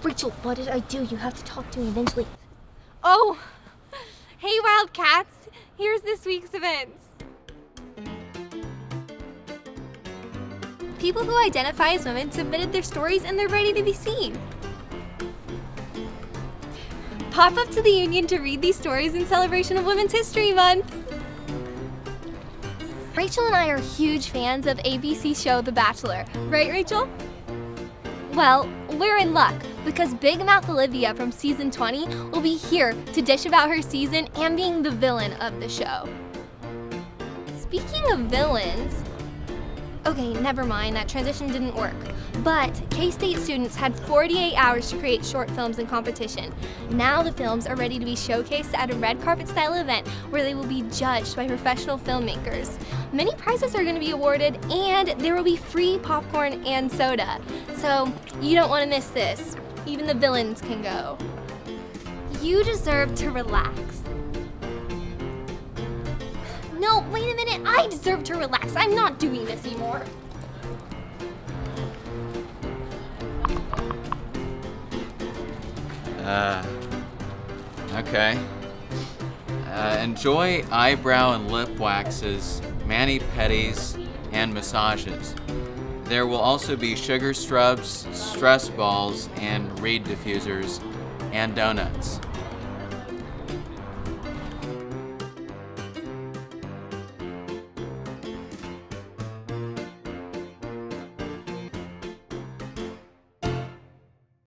Rachel, what did I do? You have to talk to me eventually. Oh, hey Wildcats, here's this week's events. People who identify as women submitted their stories and they're ready to be seen. Pop up to the Union to read these stories in celebration of Women's History Month. Rachel and I are huge fans of ABC's show The Bachelor, right Rachel? Well, we're in luck because Big Mouth Olivia from season 20 will be here to dish about her season and being the villain of the show. Speaking of villains, okay, never mind, that transition didn't work. But K-State students had 48 hours to create short films in competition. Now the films are ready to be showcased at a red carpet style event where they will be judged by professional filmmakers. Many prizes are going to be awarded and there will be free popcorn and soda. So you don't want to miss this. Even the villains can go. You deserve to relax. No, wait a minute, I deserve to relax. I'm not doing this anymore. Okay. Enjoy eyebrow and lip waxes, mani-pedis, and massages. There will also be sugar strubs, stress balls, and reed diffusers, and donuts.